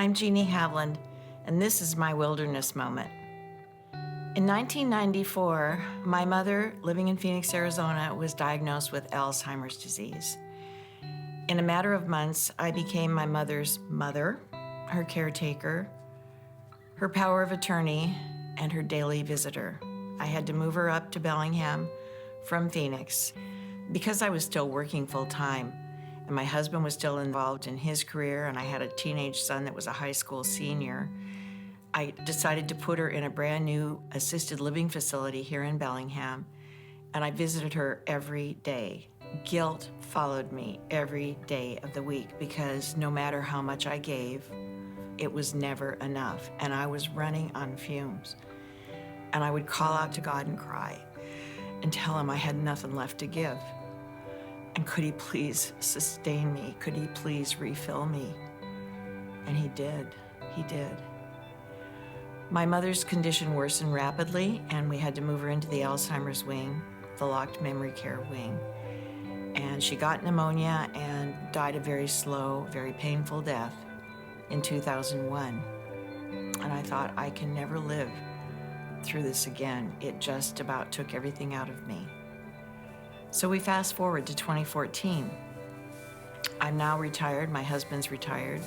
I'm Jeannie Havland, and this is my wilderness moment. In 1994, my mother, living in Phoenix, Arizona, was diagnosed with Alzheimer's disease. In a matter of months, I became my mother's mother, her caretaker, her power of attorney, and her daily visitor. I had to move her up to Bellingham from Phoenix because I was still working full-time, and my husband was still involved in his career, and I had a teenage son that was a high school senior. I decided to put her in a brand new assisted living facility here in Bellingham, and I visited her every day. Guilt followed me every day of the week because no matter how much I gave, it was never enough, and I was running on fumes. And I would call out to God and cry and tell him I had nothing left to give. And could he please sustain me? Could he please refill me? And he did. He did. My mother's condition worsened rapidly, and we had to move her into the Alzheimer's wing, the locked memory care wing. And she got pneumonia and died a very slow, very painful death in 2001. And I thought, I can never live through this again. It just about took everything out of me. So we fast forward to 2014. I'm now retired, my husband's retired,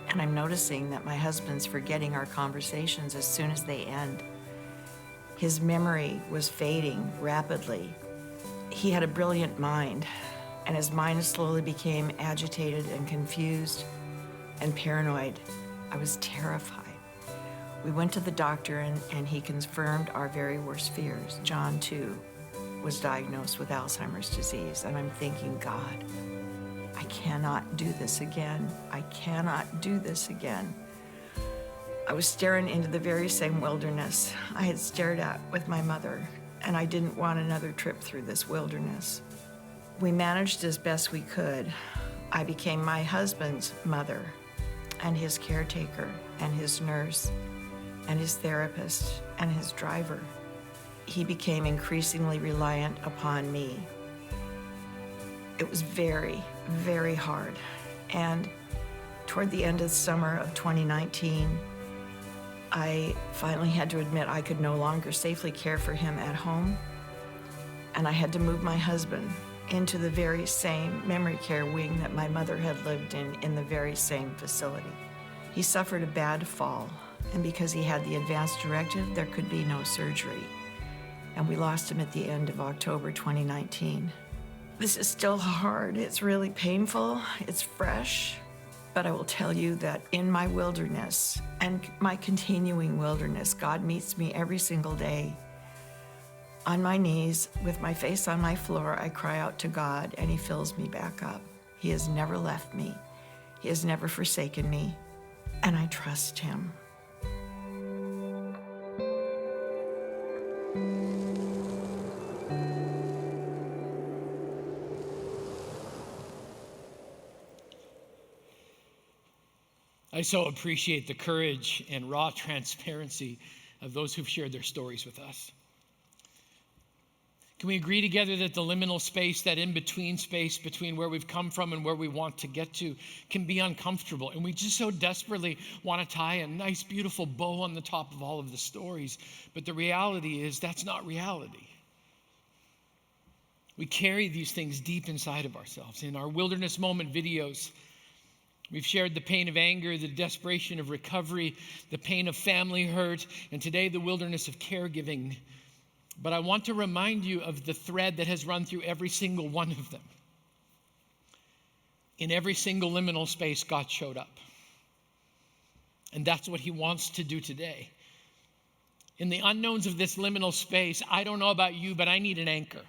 and I'm noticing that my husband's forgetting our conversations as soon as they end. His memory was fading rapidly. He had a brilliant mind, and his mind slowly became agitated and confused and paranoid. I was terrified. We went to the doctor and he confirmed our very worst fears. John, too, was diagnosed with Alzheimer's disease, and I'm thinking, God, I cannot do this again. I cannot do this again. I was staring into the very same wilderness I had stared at with my mother, and I didn't want another trip through this wilderness. We managed as best we could. I became my husband's mother and his caretaker and his nurse and his therapist and his driver. He became increasingly reliant upon me. It was very, very hard. And toward the end of the summer of 2019, I finally had to admit I could no longer safely care for him at home, and I had to move my husband into the very same memory care wing that my mother had lived in the very same facility. He suffered a bad fall, and because he had the advance directive, there could be no surgery. And we lost him at the end of October 2019. This is still hard. It's really painful. It's fresh. But I will tell you that in my wilderness and my continuing wilderness, God meets me every single day. On my knees, with my face on my floor, I cry out to God, and he fills me back up. He has never left me. He has never forsaken me, and I trust him. I so appreciate the courage and raw transparency of those who've shared their stories with us. Can we agree together that the liminal space, that in-between space between where we've come from and where we want to get to, can be uncomfortable? And we just so desperately want to tie a nice, beautiful bow on the top of all of the stories. But the reality is that's not reality. We carry these things deep inside of ourselves. In our wilderness moment videos, we've shared the pain of anger, the desperation of recovery, the pain of family hurt, and today the wilderness of caregiving. But I want to remind you of the thread that has run through every single one of them. In every single liminal space, God showed up. And that's what he wants to do today. In the unknowns of this liminal space, I don't know about you, but I need an anchor.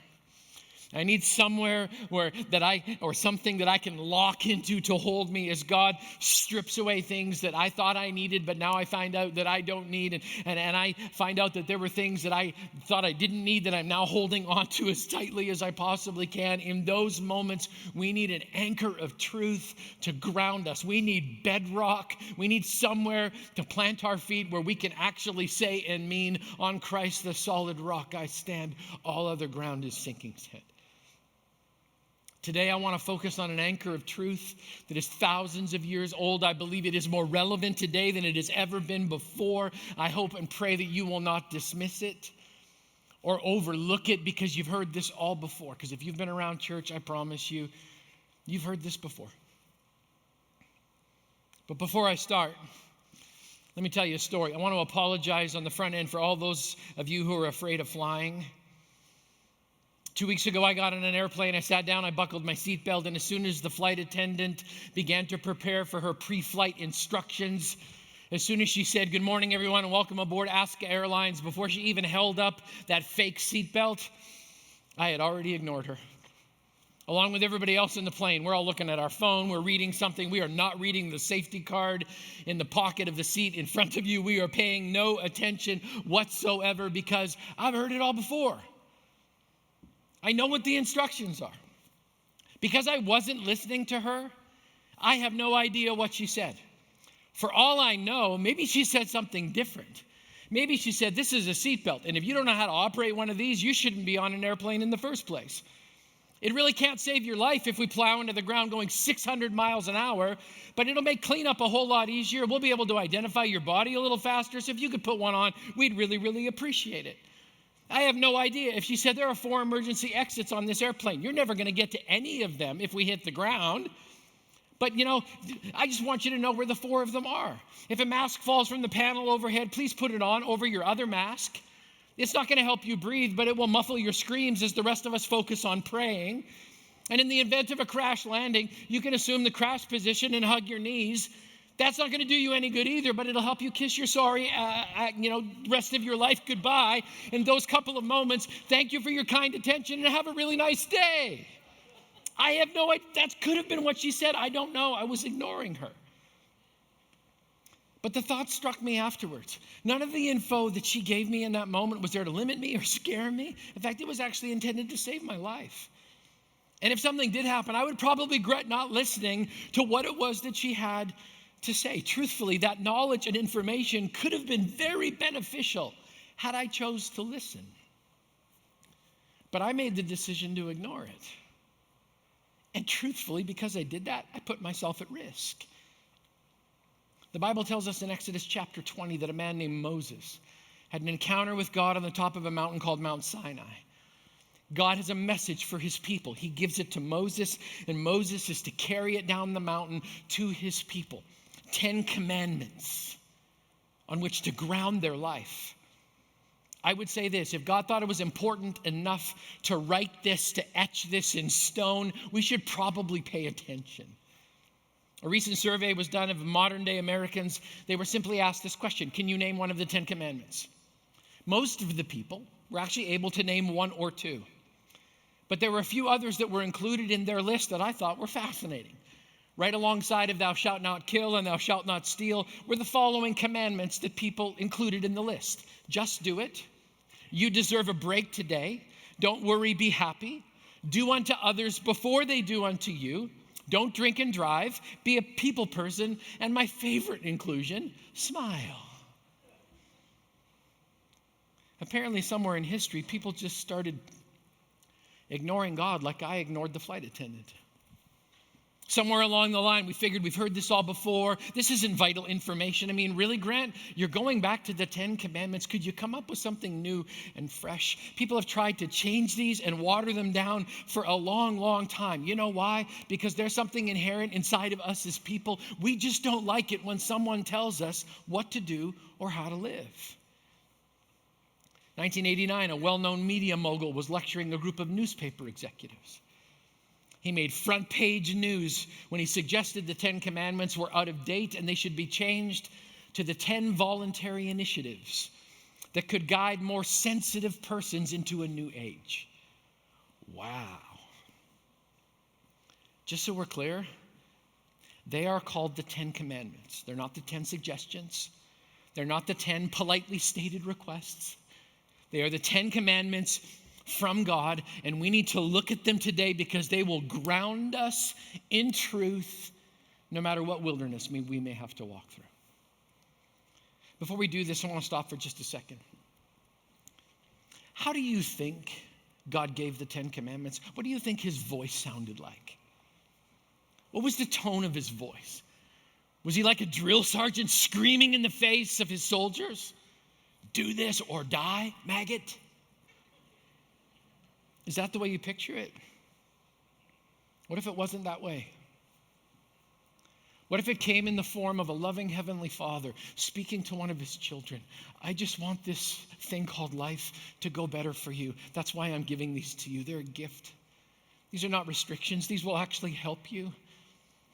I need somewhere or something that I can lock into to hold me as God strips away things that I thought I needed, but now I find out that I don't need. And I find out that there were things that I thought I didn't need that I'm now holding on to as tightly as I possibly can. In those moments, we need an anchor of truth to ground us. We need bedrock. We need somewhere to plant our feet where we can actually say and mean, on Christ, the solid rock I stand. All other ground is sinking sand. Today, I want to focus on an anchor of truth that is thousands of years old. I believe it is more relevant today than it has ever been before. I hope and pray that you will not dismiss it or overlook it because you've heard this all before. Because if you've been around church, I promise you, you've heard this before. But before I start, let me tell you a story. I want to apologize on the front end for all those of you who are afraid of flying. 2 weeks ago, I got on an airplane. I sat down, I buckled my seatbelt, and as soon as the flight attendant began to prepare for her pre-flight instructions, as soon as she said, "Good morning, everyone, and welcome aboard Alaska Airlines," before she even held up that fake seatbelt, I had already ignored her. Along with everybody else in the plane, we're all looking at our phone, we're reading something. We are not reading the safety card in the pocket of the seat in front of you. We are paying no attention whatsoever because I've heard it all before. I know what the instructions are. Because I wasn't listening to her, I have no idea what she said. For all I know, maybe she said something different. Maybe she said, "This is a seatbelt, and if you don't know how to operate one of these, you shouldn't be on an airplane in the first place." It really can't save your life if we plow into the ground going 600 miles an hour, but it'll make cleanup a whole lot easier. We'll be able to identify your body a little faster, so if you could put one on, we'd really, really appreciate it. I have no idea if she said there are 4 emergency exits on this airplane. You're never going to get to any of them if we hit the ground. But, I just want you to know where the 4 of them are. If a mask falls from the panel overhead, please put it on over your other mask. It's not going to help you breathe, but it will muffle your screams as the rest of us focus on praying. And in the event of a crash landing, you can assume the crash position and hug your knees. That's not going to do you any good either, but it'll help you kiss your sorry, rest of your life goodbye. In those couple of moments, thank you for your kind attention and have a really nice day. I have no idea. That could have been what she said. I don't know. I was ignoring her. But the thought struck me afterwards. None of the info that she gave me in that moment was there to limit me or scare me. In fact, it was actually intended to save my life. And if something did happen, I would probably regret not listening to what it was that she had to say. Truthfully, that knowledge and information could have been very beneficial had I chose to listen. But I made the decision to ignore it. And truthfully, because I did that, I put myself at risk. The Bible tells us in Exodus chapter 20 that a man named Moses had an encounter with God on the top of a mountain called Mount Sinai. God has a message for his people. He gives it to Moses, and Moses is to carry it down the mountain to his people. 10 commandments on which to ground their life. I would say this: if God thought it was important enough to write this, to etch this in stone, we should probably pay attention. A recent survey was done of modern day Americans. They were simply asked this question: can you name one of the 10 commandments? Most of the people were actually able to name 1 or 2. But there were a few others that were included in their list that I thought were fascinating. Right alongside of "thou shalt not kill" and "thou shalt not steal" were the following commandments that people included in the list. Just do it. You deserve a break today. Don't worry, be happy. Do unto others before they do unto you. Don't drink and drive. Be a people person. And my favorite inclusion, smile. Apparently, somewhere in history, people just started ignoring God like I ignored the flight attendant. Somewhere along the line, we figured we've heard this all before. This isn't vital information. I mean, really, Grant, you're going back to the 10 commandments. Could you come up with something new and fresh? People have tried to change these and water them down for a long, long time. You know why? Because there's something inherent inside of us as people. We just don't like it when someone tells us what to do or how to live. 1989, a well-known media mogul was lecturing a group of newspaper executives. He made front page news when he suggested the 10 commandments were out of date and they should be changed to the 10 voluntary initiatives that could guide more sensitive persons into a new age. Wow. Just so we're clear, they are called the 10 commandments. They're not the 10 suggestions. They're not the 10 politely stated requests. They are the 10 commandments from God, and we need to look at them today because they will ground us in truth no matter what wilderness we may have to walk through. Before we do this, I want to stop for just a second. How do you think God gave the 10 Commandments, what do you think his voice sounded like? What was the tone of his voice? Was he like a drill sergeant screaming in the face of his soldiers? Do this or die, maggot? Is that the way you picture it? What if it wasn't that way? What if it came in the form of a loving Heavenly Father speaking to one of his children? I just want this thing called life to go better for you. That's why I'm giving these to you. They're a gift. These are not restrictions. These will actually help you.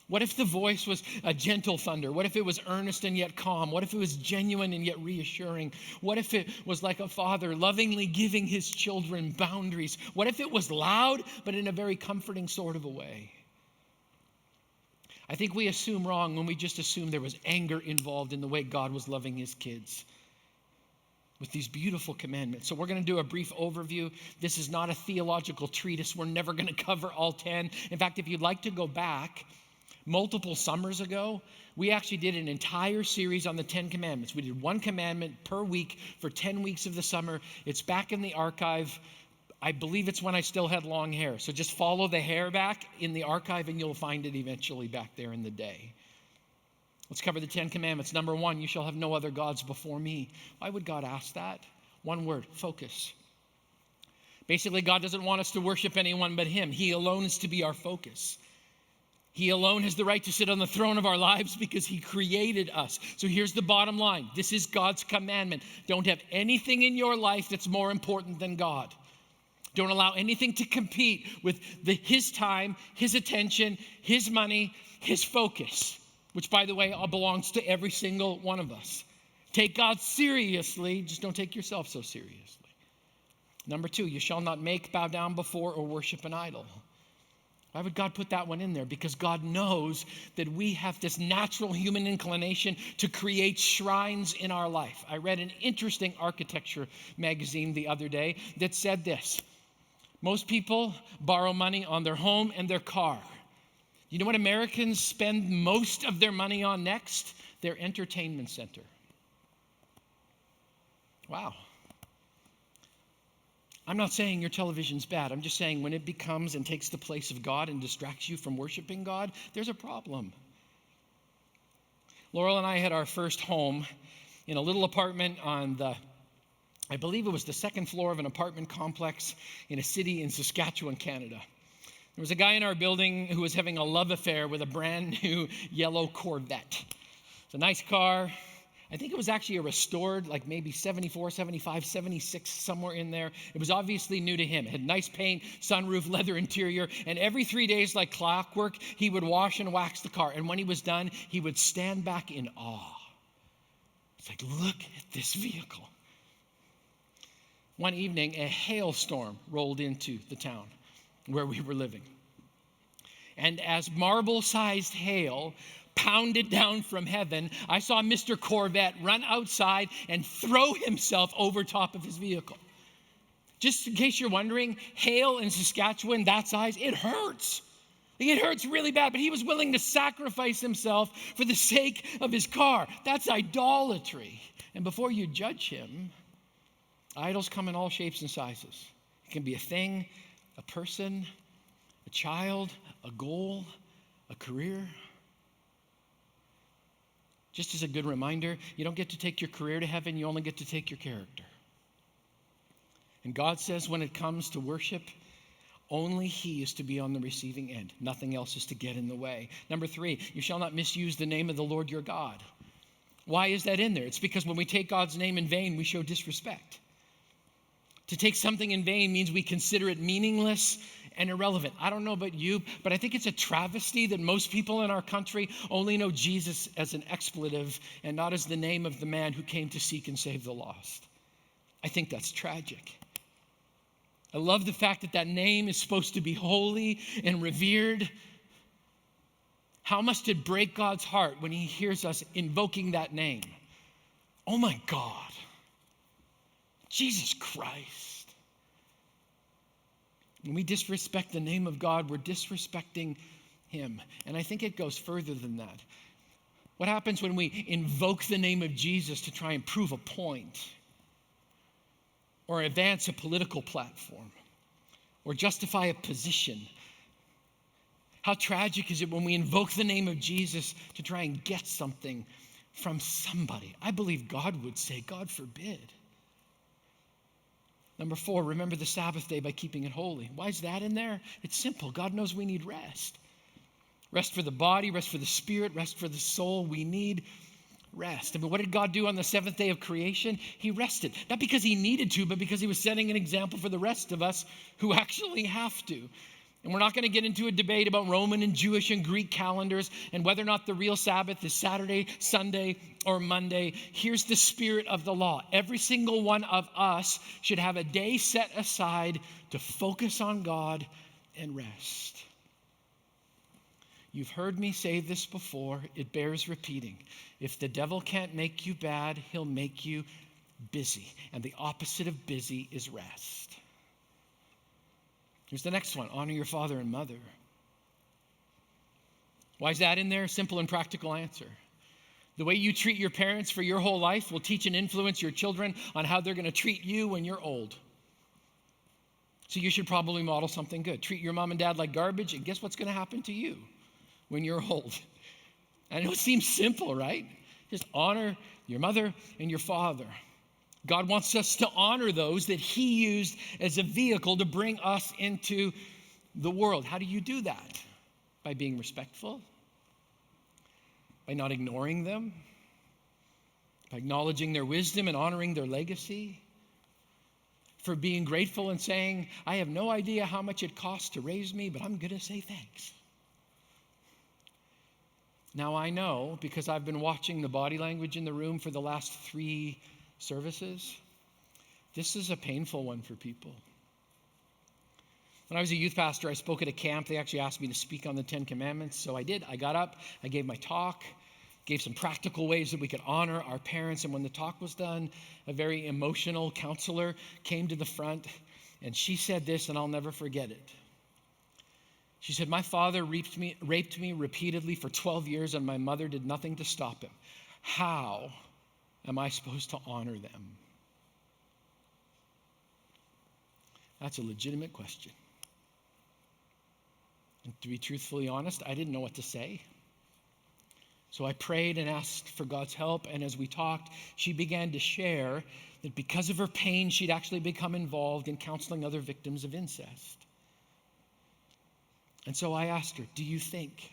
What if the voice was a gentle thunder? What if it was earnest and yet calm? What if it was genuine and yet reassuring? What if it was like a father lovingly giving his children boundaries? What if it was loud, but in a very comforting sort of a way? I think we assume wrong when we just assume there was anger involved in the way God was loving his kids with these beautiful commandments. So we're going to do a brief overview. This is not a theological treatise. We're never going to cover all 10. In fact, if you'd like to go back, multiple summers ago, we actually did an entire series on the 10 Commandments. We did one commandment per week for 10 weeks of the summer. It's back in the archive. I believe it's when I still had long hair. So just follow the hair back in the archive and you'll find it eventually back there in the day. Let's cover the 10 Commandments. Number 1, you shall have no other gods before me. Why would God ask that? One word, focus. Basically, God doesn't want us to worship anyone but him. He alone is to be our focus. He alone has the right to sit on the throne of our lives because he created us. So here's the bottom line. This is God's commandment. Don't have anything in your life that's more important than God. Don't allow anything to compete with his time, his attention, his money, his focus, which, by the way, all belongs to every single one of us. Take God seriously, just don't take yourself so seriously. Number 2, you shall not make, bow down before, or worship an idol. Why would God put that one in there? Because God knows that we have this natural human inclination to create shrines in our life. I read an interesting architecture magazine the other day that said this: most people borrow money on their home and their car. You know what Americans spend most of their money on next? Their entertainment center. Wow. I'm not saying your television's bad. I'm just saying when it becomes and takes the place of God and distracts you from worshiping God, there's a problem. Laurel and I had our first home in a little apartment on I believe it was the second floor of an apartment complex in a city in Saskatchewan, Canada. There was a guy in our building who was having a love affair with a brand new yellow Corvette. It's a nice car. I think it was actually a restored, like maybe 74, 75, 76, somewhere in there. It was obviously new to him. It had nice paint, sunroof, leather interior, and every 3 days, like clockwork, he would wash and wax the car. And when he was done, he would stand back in awe. It's like, look at this vehicle. One evening, a hailstorm rolled into the town where we were living. And as marble-sized hail pounded down from heaven, I saw Mr. Corvette run outside and throw himself over top of his vehicle. Just in case you're wondering, hail in Saskatchewan that size, it hurts. It hurts really bad, but he was willing to sacrifice himself for the sake of his car. That's idolatry. And before you judge him, idols come in all shapes and sizes. It can be a thing, a person, a child, a goal, a career. Just as a good reminder, you don't get to take your career to heaven, you only get to take your character. And God says when it comes to worship, only he is to be on the receiving end. Nothing else is to get in the way. Number 3, you shall not misuse the name of the Lord your God. Why is that in there? It's because when we take God's name in vain, we show disrespect. To take something in vain means we consider it meaningless and irrelevant. I don't know about you, but I think it's a travesty that most people in our country only know Jesus as an expletive and not as the name of the man who came to seek and save the lost. I think that's tragic. I love the fact that that name is supposed to be holy and revered. How must it break God's heart when he hears us invoking that name? Oh my God, Jesus Christ. When we disrespect the name of God, we're disrespecting him. And I think it goes further than that. What happens when we invoke the name of Jesus to try and prove a point or advance a political platform? or justify a position. How tragic is it when we invoke the name of Jesus to try and get something from somebody? I believe God would say, God forbid. Number 4, remember the Sabbath day by keeping it holy. Why is that in there? It's simple. God knows we need rest. Rest for the body, rest for the spirit, rest for the soul. We need rest. I mean, what did God do on the 7th day of creation? He rested. Not because he needed to, but because he was setting an example for the rest of us who actually have to. And we're not going to get into a debate about Roman and Jewish and Greek calendars and whether or not the real Sabbath is Saturday, Sunday, or Monday. Here's the spirit of the law. Every single one of us should have a day set aside to focus on God and rest. You've heard me say this before. It bears repeating. If the devil can't make you bad, he'll make you busy. And the opposite of busy is rest. Here's the next one. Honor your father and mother. Why is that in there? Simple and practical answer. The way you treat your parents for your whole life will teach and influence your children on how they're going to treat you when you're old. So you should probably model something good. Treat your mom and dad like garbage, and guess what's going to happen to you when you're old? I know it seems simple, right? Just honor your mother and your father. God wants us to honor those that he used as a vehicle to bring us into the world. How do you do that? By being respectful, by not ignoring them, by acknowledging their wisdom and honoring their legacy, for being grateful and saying, I have no idea how much it costs to raise me, but I'm going to say thanks. Now I know, because I've been watching the body language in the room for the last 3 services, this is a painful one for people. When I was a youth pastor, I spoke at a camp. They actually asked me to speak on the 10 Commandments, so I did. I got up, I gave my talk, gave some practical ways that we could honor our parents, and when the talk was done, a very emotional counselor came to the front, and she said this, and I'll never forget it. She said, my father raped me repeatedly for 12 years, and my mother did nothing to stop him. How am I supposed to honor them? That's a legitimate question. And to be truthfully honest, I didn't know what to say. So I prayed and asked for God's help, and as we talked, she began to share that because of her pain, she'd actually become involved in counseling other victims of incest. And so I asked her, do you think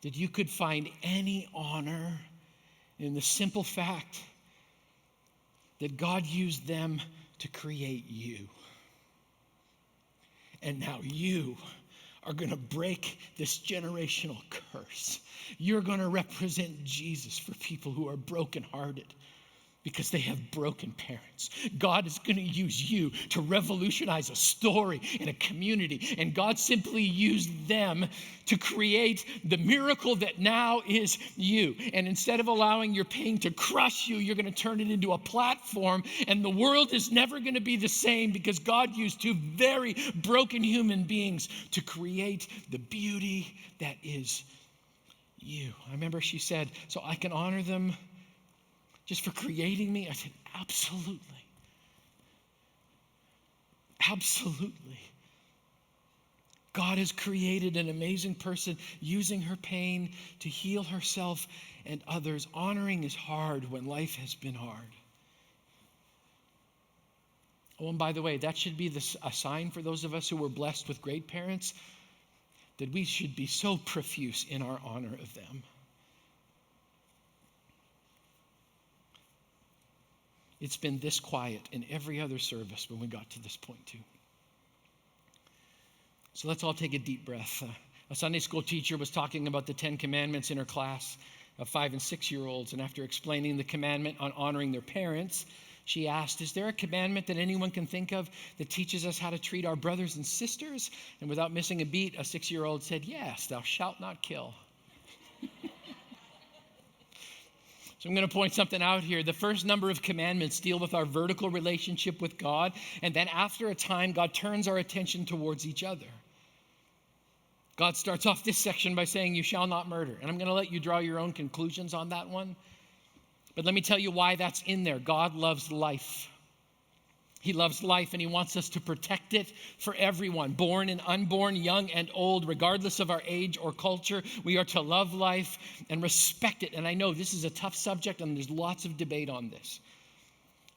that you could find any honor in the simple fact that God used them to create you? And now you are going to break this generational curse. You're going to represent Jesus for people who are brokenhearted because they have broken parents. God is going to use you to revolutionize a story in a community. And God simply used them to create the miracle that now is you. And instead of allowing your pain to crush you, you're going to turn it into a platform. And the world is never going to be the same because God used 2 very broken human beings to create the beauty that is you. I remember she said, so I can honor them just for creating me? I said, absolutely. Absolutely. God has created an amazing person using her pain to heal herself and others. Honoring is hard when life has been hard. Oh, and by the way, that should be a sign for those of us who were blessed with great parents, that we should be so profuse in our honor of them. It's been this quiet in every other service when we got to this point too. So let's all take a deep breath. A Sunday school teacher was talking about the 10 Commandments in her class of 5 and 6-year-olds. And after explaining the commandment on honoring their parents, she asked, is there a commandment that anyone can think of that teaches us how to treat our brothers and sisters? And without missing a beat, a 6-year-old said, yes, thou shalt not kill. So I'm going to point something out here. The first number of commandments deal with our vertical relationship with God. And then after a time, God turns our attention towards each other. God starts off this section by saying, you shall not murder. And I'm going to let you draw your own conclusions on that one. But let me tell you why that's in there. God loves life. He loves life and he wants us to protect it for everyone, born and unborn, young and old, regardless of our age or culture. We are to love life and respect it. And I know this is a tough subject and there's lots of debate on this.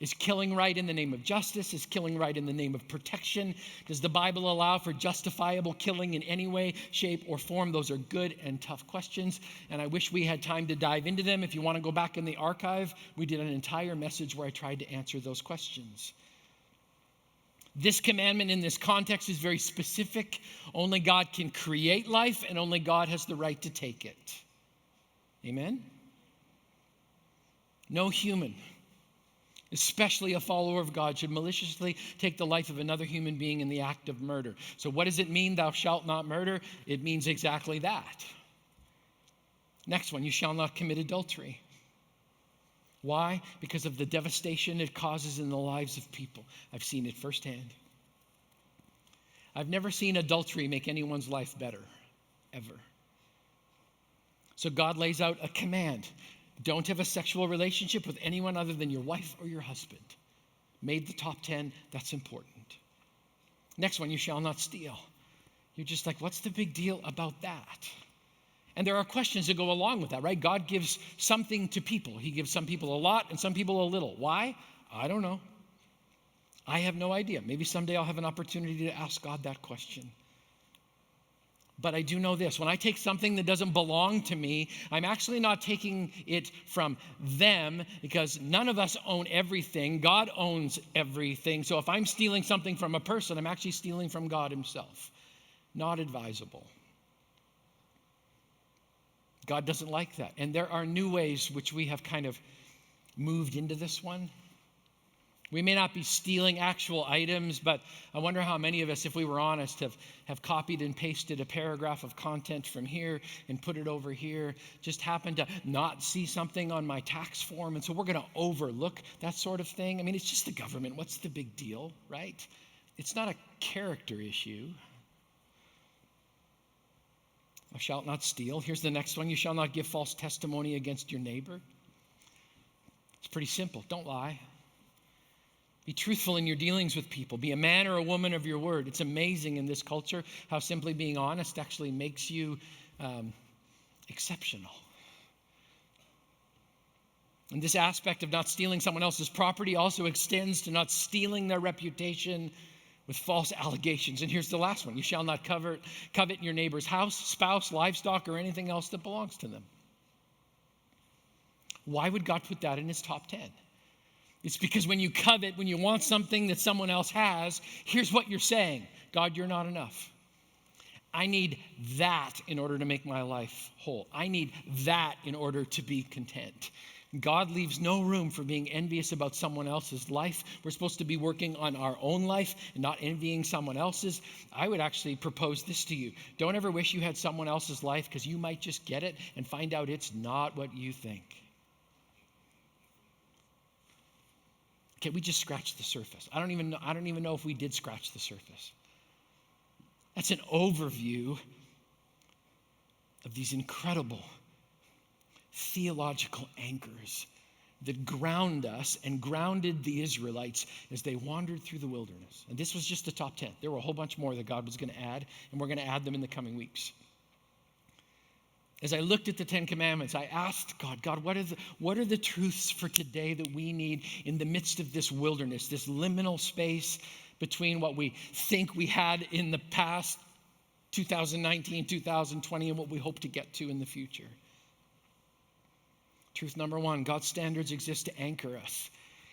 Is killing right in the name of justice? Is killing right in the name of protection? Does the Bible allow for justifiable killing in any way, shape, or form? Those are good and tough questions, and I wish we had time to dive into them. If you want to go back in the archive, we did an entire message where I tried to answer those questions. This commandment in this context is very specific. Only God can create life, and only God has the right to take it. Amen? No human, especially a follower of God, should maliciously take the life of another human being in the act of murder. So what does it mean, thou shalt not murder? It means exactly that. Next one, you shall not commit adultery. Why? Because of the devastation it causes in the lives of people. I've seen it firsthand. I've never seen adultery make anyone's life better, ever. So God lays out a command. Don't have a sexual relationship with anyone other than your wife or your husband. Made the top 10, that's important. Next one, you shall not steal. You're just like, what's the big deal about that? And there are questions that go along with that, right? God gives something to people. He gives some people a lot and some people a little. Why? I don't know. I have no idea. Maybe someday I'll have an opportunity to ask God that question. But I do know this, when I take something that doesn't belong to me, I'm actually not taking it from them, because none of us own everything. God owns everything. So if I'm stealing something from a person, I'm actually stealing from God himself. Not advisable. God doesn't like that. And there are new ways which we have kind of moved into this one. We may not be stealing actual items, but I wonder how many of us, if we were honest, have copied and pasted a paragraph of content from here and put it over here. Just happened to not see something on my tax form, and so we're going to overlook that sort of thing. I mean, it's just the government. What's the big deal, right? It's not a character issue. Thou shalt not steal. Here's the next one. You shall not give false testimony against your neighbor. It's pretty simple. Don't lie. Be truthful in your dealings with people. Be a man or a woman of your word. It's amazing in this culture how simply being honest actually makes you exceptional. And this aspect of not stealing someone else's property also extends to not stealing their reputation with false allegations. And here's the last one. You shall not covet your neighbor's house, spouse, livestock, or anything else that belongs to them. Why would God put that in his top 10? It's because when you covet, when you want something that someone else has, here's what you're saying. God, you're not enough. I need that in order to make my life whole. I need that in order to be content. God leaves no room for being envious about someone else's life. We're supposed to be working on our own life and not envying someone else's. I would actually propose this to you. Don't ever wish you had someone else's life, because you might just get it and find out it's not what you think. Okay, we just scratched the surface. I don't even know if we did scratch the surface. That's an overview of these incredible theological anchors that ground us and grounded the Israelites as they wandered through the wilderness. And this was just the top 10. There were a whole bunch more that God was going to add, and we're going to add them in the coming weeks. As I looked at the 10 Commandments, I asked God, what are the truths for today that we need in the midst of this wilderness, this liminal space between what we think we had in the past, 2019, 2020, and what we hope to get to in the future? Truth number one, God's standards exist to anchor us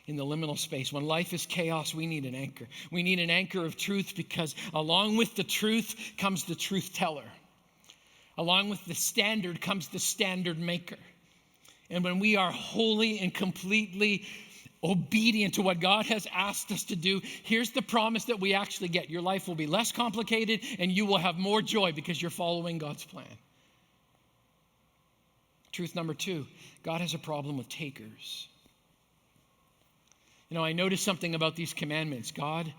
in the liminal space. When life is chaos, we need an anchor. We need an anchor of truth, because along with the truth comes the truth teller. Along with the standard comes the standard maker. And when we are wholly and completely obedient to what God has asked us to do, here's the promise that we actually get. Your life will be less complicated and you will have more joy because you're following God's plan. Truth number two, God has a problem with takers. You know, I noticed something about these commandments. God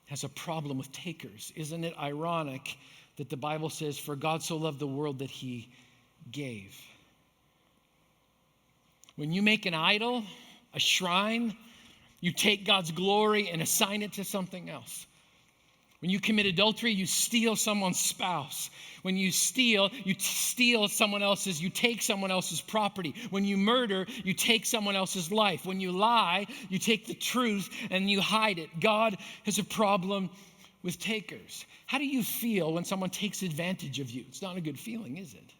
has a problem with takers. Isn't it ironic that the Bible says, for God so loved the world that he gave? When you make an idol, a shrine, You take God's glory and assign it to something else. When you commit adultery, you steal someone's spouse. When you steal, you steal someone else's, you take someone else's property. When you murder, you take someone else's life. When you lie, you take the truth and you hide it. God has a problem with takers. How do you feel when someone takes advantage of you? It's not a good feeling, is it?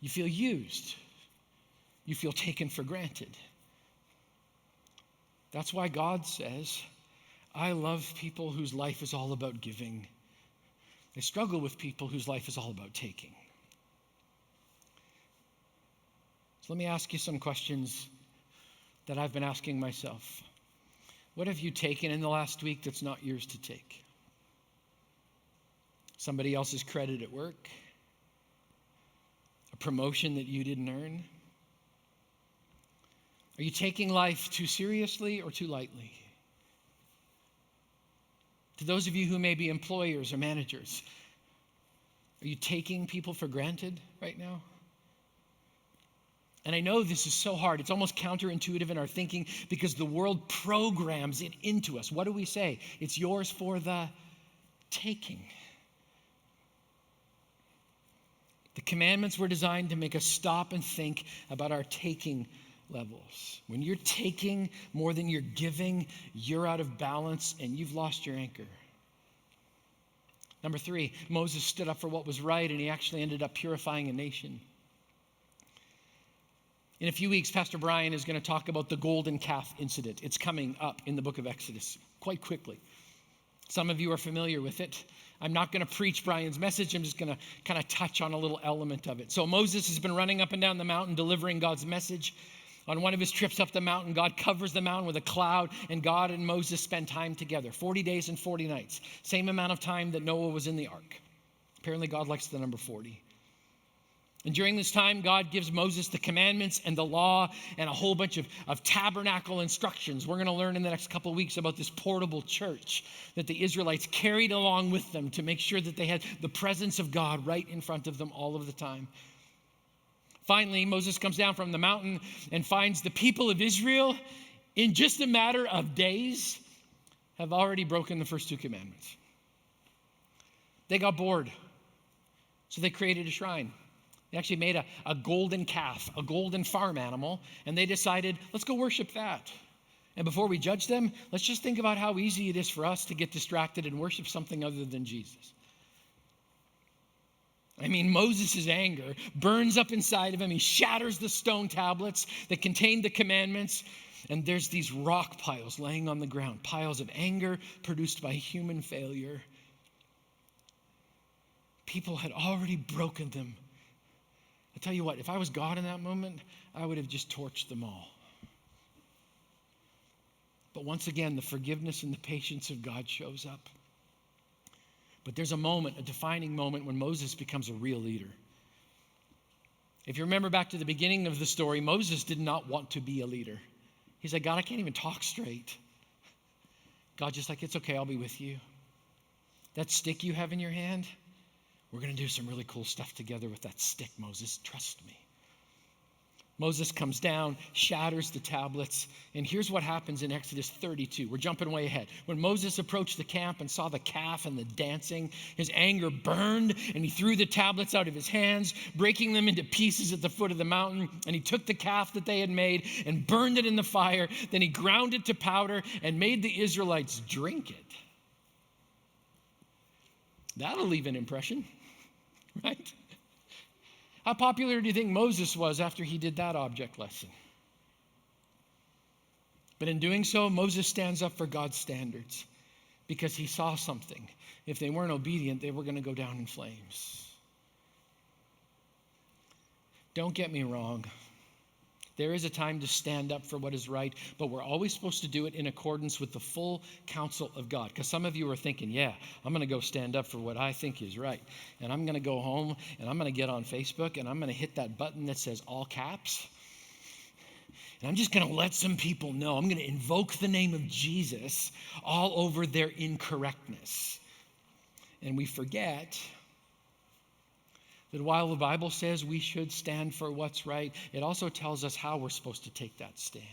You feel used. You feel taken for granted. That's why God says, I love people whose life is all about giving. I struggle with people whose life is all about taking. So let me ask you some questions that I've been asking myself. What have you taken in the last week that's not yours to take? Somebody else's credit at work? A promotion that you didn't earn? Are you taking life too seriously or too lightly? To those of you who may be employers or managers, are you taking people for granted right now? And I know this is so hard. It's almost counterintuitive in our thinking because the world programs it into us. What do we say? It's yours for the taking. The commandments were designed to make us stop and think about our taking levels. When you're taking more than you're giving, you're out of balance and you've lost your anchor. Number 3, Moses stood up for what was right and he actually ended up purifying a nation. In a few weeks, Pastor Brian is going to talk about the golden calf incident. It's coming up in the book of Exodus quite quickly. Some of you are familiar with it. I'm not going to preach Brian's message. I'm just going to kind of touch on a little element of it. So Moses has been running up and down the mountain delivering God's message. On one of his trips up the mountain, God covers the mountain with a cloud, and God and Moses spend time together, 40 days and 40 nights, same amount of time that Noah was in the ark. Apparently, God likes the number 40. And during this time, God gives Moses the commandments and the law and a whole bunch of tabernacle instructions. We're going to learn in the next couple of weeks about this portable church that the Israelites carried along with them to make sure that they had the presence of God right in front of them all of the time. Finally, Moses comes down from the mountain and finds the people of Israel, in just a matter of days, have already broken the first 2 commandments. They got bored, so they created a shrine. They actually made a golden calf, a golden farm animal, and they decided, let's go worship that. And before we judge them, let's just think about how easy it is for us to get distracted and worship something other than Jesus. I mean, Moses' anger burns up inside of him. He shatters the stone tablets that contained the commandments. And there's these rock piles laying on the ground, piles of anger produced by human failure. People had already broken them. I tell you what, if I was God in that moment, I would have just torched them all. But once again, the forgiveness and the patience of God shows up. But there's a moment, a defining moment, when Moses becomes a real leader. If you remember back to the beginning of the story, Moses did not want to be a leader. He's like, God, I can't even talk straight. God's just like, it's okay, I'll be with you. That stick you have in your hand, we're going to do some really cool stuff together with that stick, Moses. Trust me. Moses comes down, shatters the tablets, and here's what happens in Exodus 32. We're jumping way ahead. When Moses approached the camp and saw the calf and the dancing, his anger burned, and he threw the tablets out of his hands, breaking them into pieces at the foot of the mountain, and he took the calf that they had made and burned it in the fire. Then he ground it to powder and made the Israelites drink it. That'll leave an impression, right? How popular do you think Moses was after he did that object lesson? But in doing so, Moses stands up for God's standards because he saw something. If they weren't obedient, they were going to go down in flames. Don't get me wrong. There is a time to stand up for what is right, but we're always supposed to do it in accordance with the full counsel of God. Because some of you are thinking, yeah, I'm going to go stand up for what I think is right. And I'm going to go home and I'm going to get on Facebook and I'm going to hit that button that says all caps. And I'm just going to let some people know. I'm going to invoke the name of Jesus all over their incorrectness. And we forget that while the Bible says we should stand for what's right, it also tells us how we're supposed to take that stand.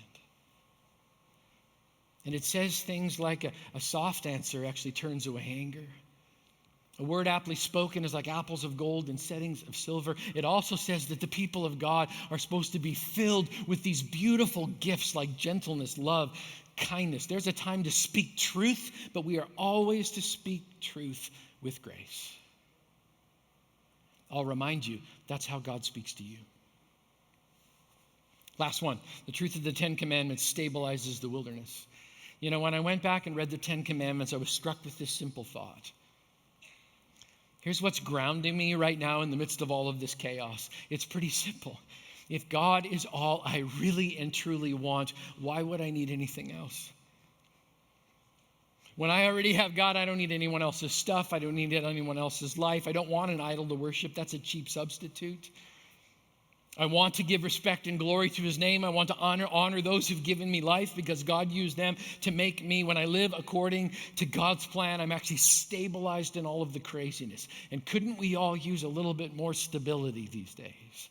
And it says things like a soft answer actually turns away anger. A word aptly spoken is like apples of gold in settings of silver. It also says that the people of God are supposed to be filled with these beautiful gifts like gentleness, love, kindness. There's a time to speak truth, but we are always to speak truth with grace. I'll remind you, that's how God speaks to you. Last one, the truth of the 10 Commandments stabilizes the wilderness. You know, when I went back and read the 10 Commandments, I was struck with this simple thought. Here's what's grounding me right now in the midst of all of this chaos. It's pretty simple. If God is all I really and truly want, why would I need anything else? When I already have God, I don't need anyone else's stuff. I don't need anyone else's life. I don't want an idol to worship. That's a cheap substitute. I want to give respect and glory to his name. I want to honor those who've given me life because God used them to make me. When I live according to God's plan, I'm actually stabilized in all of the craziness. And couldn't we all use a little bit more stability these days?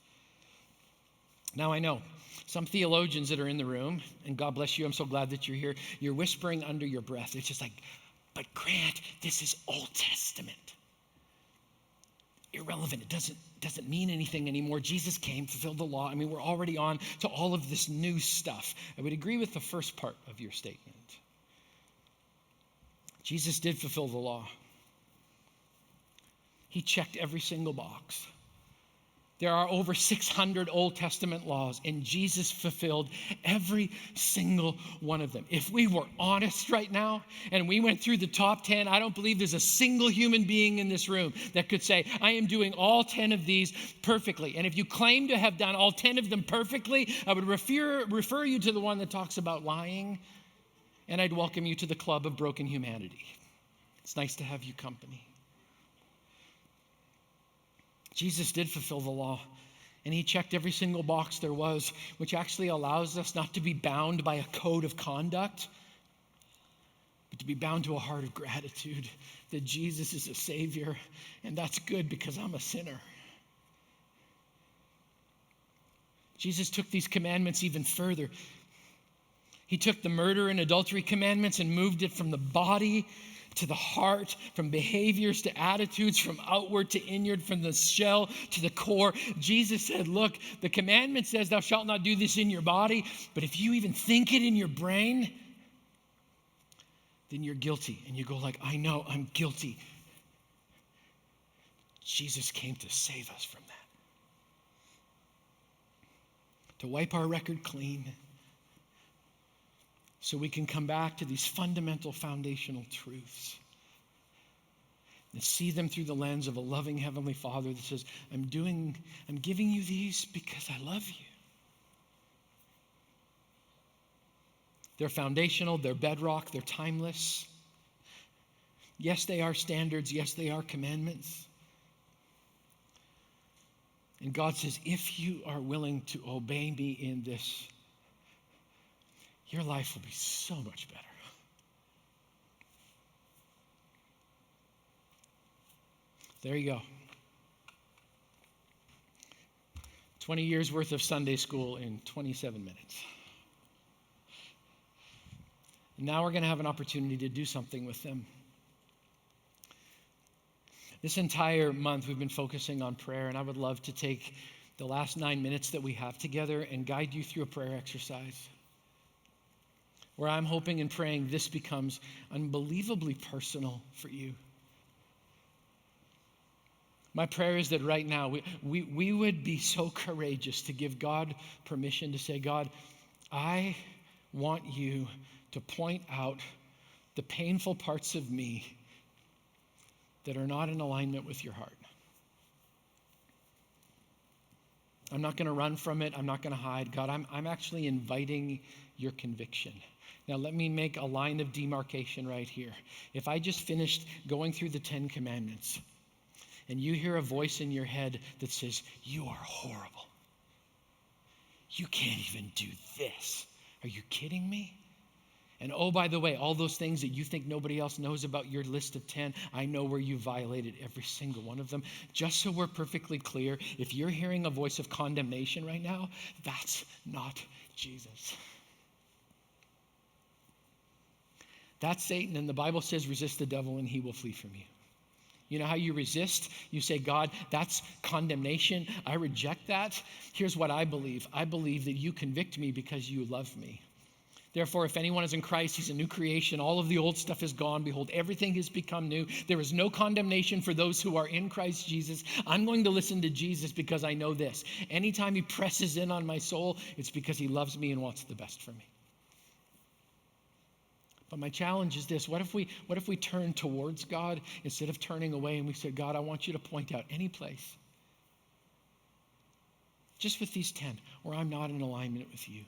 Now I know some theologians that are in the room, and God bless you, I'm so glad that you're here, you're whispering under your breath. It's just like, but Grant, this is Old Testament. Irrelevant. It doesn't mean anything anymore. Jesus came, fulfilled the law. I mean, we're already on to all of this new stuff. I would agree with the first part of your statement. Jesus did fulfill the law. He checked every single box. There are over 600 Old Testament laws, and Jesus fulfilled every single one of them. If we were honest right now and we went through the top 10, I don't believe there's a single human being in this room that could say, I am doing all 10 of these perfectly. And if you claim to have done all 10 of them perfectly, I would refer you to the one that talks about lying, and I'd welcome you to the club of broken humanity. It's nice to have you company. Jesus did fulfill the law, and he checked every single box there was, which actually allows us not to be bound by a code of conduct, but to be bound to a heart of gratitude that Jesus is a Savior, and that's good because I'm a sinner. Jesus took these commandments even further. He took the murder and adultery commandments and moved it from the body to the heart, from behaviors to attitudes, from outward to inward, from the shell to the core. Jesus said, look, the commandment says thou shalt not do this in your body, but if you even think it in your brain, then you're guilty. And you go like, I know I'm guilty. Jesus came to save us from that. To wipe our record clean so we can come back to these fundamental foundational truths and see them through the lens of a loving Heavenly Father that says, I'm giving you these because I love you. They're foundational, they're bedrock, they're timeless. Yes, they are standards. Yes, they are commandments. And God says, if you are willing to obey me in this, your life will be so much better. There you go. 20 years worth of Sunday school in 27 minutes. And now we're going to have an opportunity to do something with them. This entire month we've been focusing on prayer, and I would love to take the last 9 minutes that we have together and guide you through a prayer exercise where I'm hoping and praying this becomes unbelievably personal for you. My prayer is that right now we would be so courageous to give God permission to say, God, I want you to point out the painful parts of me that are not in alignment with your heart. I'm not going to run from it. I'm not going to hide. God, I'm actually inviting your conviction. Now, let me make a line of demarcation right here. If I just finished going through the 10 Commandments and you hear a voice in your head that says, you are horrible. You can't even do this. Are you kidding me? And oh, by the way, all those things that you think nobody else knows about your list of 10, I know where you violated every single one of them. Just so we're perfectly clear, if you're hearing a voice of condemnation right now, that's not Jesus. That's Satan, and the Bible says resist the devil and he will flee from you. You know how you resist? You say, God, that's condemnation. I reject that. Here's what I believe. I believe that you convict me because you love me. Therefore, if anyone is in Christ, he's a new creation. All of the old stuff is gone. Behold, everything has become new. There is no condemnation for those who are in Christ Jesus. I'm going to listen to Jesus because I know this. Anytime he presses in on my soul, it's because he loves me and wants the best for me. But my challenge is this: what if we turn towards God instead of turning away, and we say, God, I want you to point out any place, just with these 10, where I'm not in alignment with you.